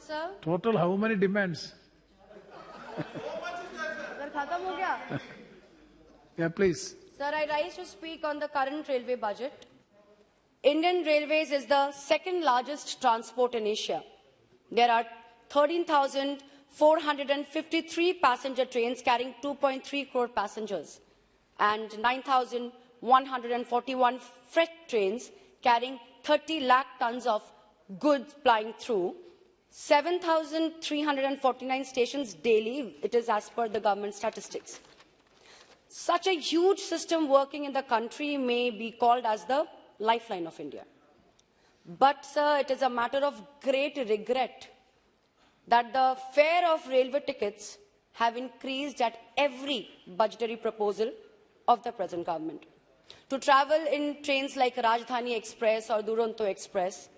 Sir? Total how many demands? Sir, khatam ho gaya? Yeah, please. Sir, I rise to speak on the current railway budget. Indian Railways is the second largest transport in Asia. There are 13,453 passenger trains carrying 2.3 crore passengers and 9,141 freight trains carrying 30 lakh tons of goods plying through, 7,349 stations daily, it is as per the government statistics. Such a huge system working in the country may be called as the lifeline of India. But, sir, it is a matter of great regret that the fare of railway tickets have increased at every budgetary proposal of the present government. To travel in trains like Rajdhani Express or Duronto Express,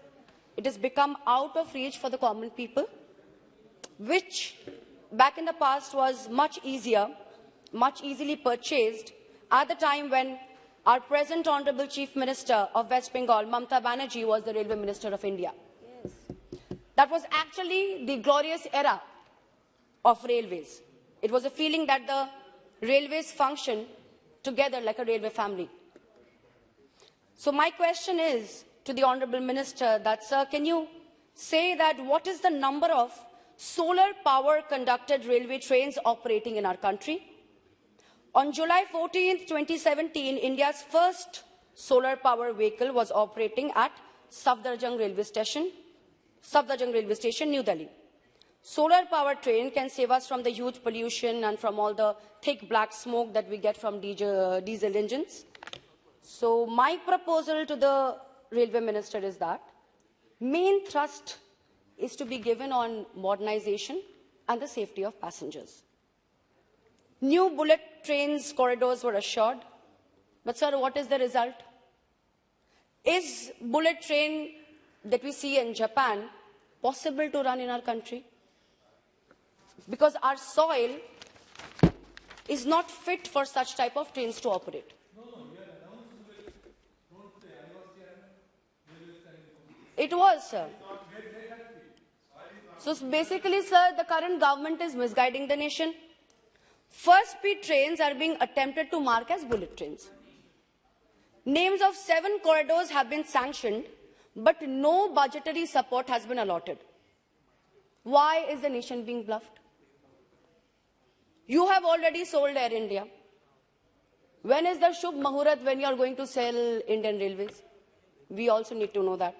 it has become out of reach for the common people, which back in the past was much easier, much easily purchased at the time when our present Honorable Chief Minister of West Bengal, Mamata Banerjee, was the Railway Minister of India. Yes. That was actually the glorious era of railways. It was a feeling that the railways function together like a railway family. So my question is to the Honorable Minister that, sir, can you say that what is the number of solar power conducted railway trains operating in our country? On July 14, 2017, India's first solar power vehicle was operating at Safdarjung Railway Station, New Delhi. Solar power train can save us from the huge pollution and from all the thick black smoke that we get from diesel engines. So my proposal to the Railway Minister is that main thrust is to be given on modernization and the safety of passengers. New bullet trains corridors were assured, but sir, what is the result? Is bullet train that we see in Japan possible to run in our country? Because our soil is not fit for such type of trains to operate. It was, sir. So basically, sir, the current government is misguiding the nation. First-speed trains are being attempted to mark as bullet trains. Names of 7 corridors have been sanctioned, but no budgetary support has been allotted. Why is the nation being bluffed? You have already sold Air India. When is the Shubh Muhurat when you are going to sell Indian Railways? We also need to know that.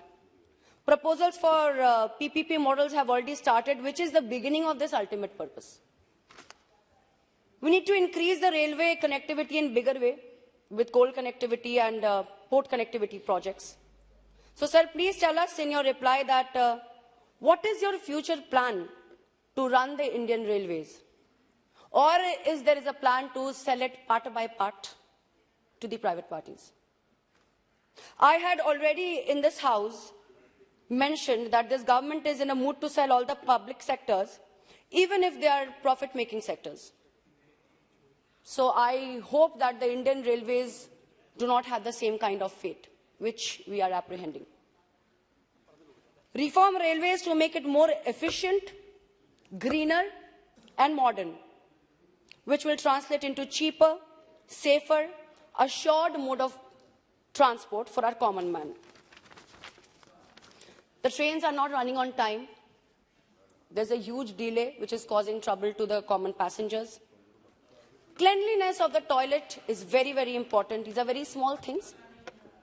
Proposals for PPP models have already started, which is the beginning of this ultimate purpose. We need to increase the railway connectivity in bigger way with coal connectivity and port connectivity projects. So, sir, please tell us in your reply that what is your future plan to run the Indian Railways? Or is there a plan to sell it part by part to the private parties? I had already in this House mentioned that this government is in a mood to sell all the public sectors, even if they are profit-making sectors. So I hope that the Indian Railways do not have the same kind of fate, which we are apprehending. Reform railways to make it more efficient, greener, and modern, which will translate into cheaper, safer, assured mode of transport for our common man. The trains are not running on time. There's a huge delay, which is causing trouble to the common passengers. Cleanliness of the toilet is very, very important. These are very small things.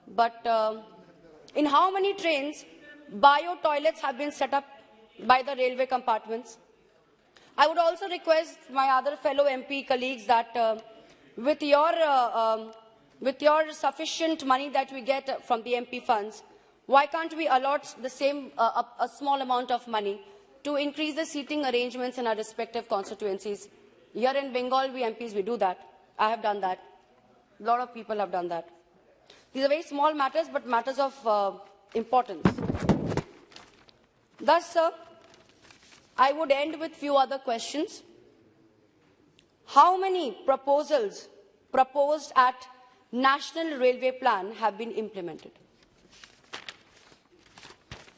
But in how many trains bio toilets have been set up by the railway compartments? I would also request my other fellow MP colleagues that with your sufficient money that we get from the MP funds, why can't we allot the same, a small amount of money to increase the seating arrangements in our respective constituencies? Here in Bengal, we MPs, we do that. I have done that. A lot of people have done that. These are very small matters, but matters of importance. Thus, sir, I would end with few other questions. How many proposals proposed at National Railway Plan have been implemented?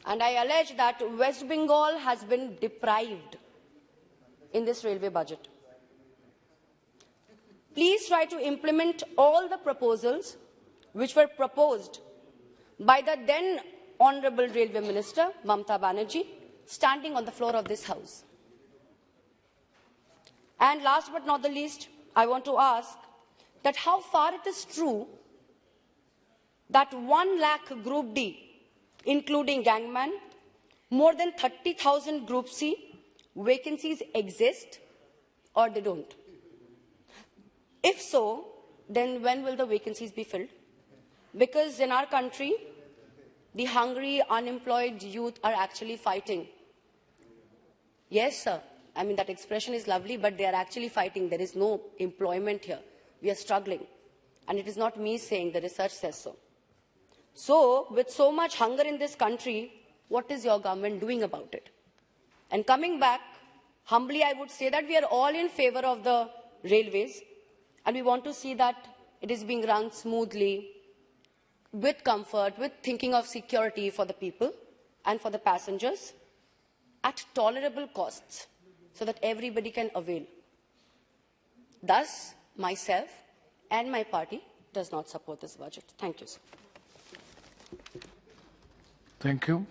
And I allege that West Bengal has been deprived in this railway budget. Please try to implement all the proposals which were proposed by the then Honorable Railway Minister, Mamata Banerjee, standing on the floor of this House. And last but not the least, I want to ask that how far it is true that 1 lakh Group D, including gangman, more than 30,000 Group C vacancies exist or they don't. If so, then when will the vacancies be filled? Because in our country, the hungry, unemployed youth are actually fighting. Yes, sir. I mean, that expression is lovely, but they are actually fighting. There is no employment here. We are struggling. And it is not me saying, the research says so. So, with so much hunger in this country, what is your government doing about it? And coming back, humbly I would say that we are all in favor of the railways, and we want to see that it is being run smoothly, with comfort, with thinking of security for the people and for the passengers, at tolerable costs, so that everybody can avail. Thus, myself and my party does not support this budget. Thank you, sir. Thank you.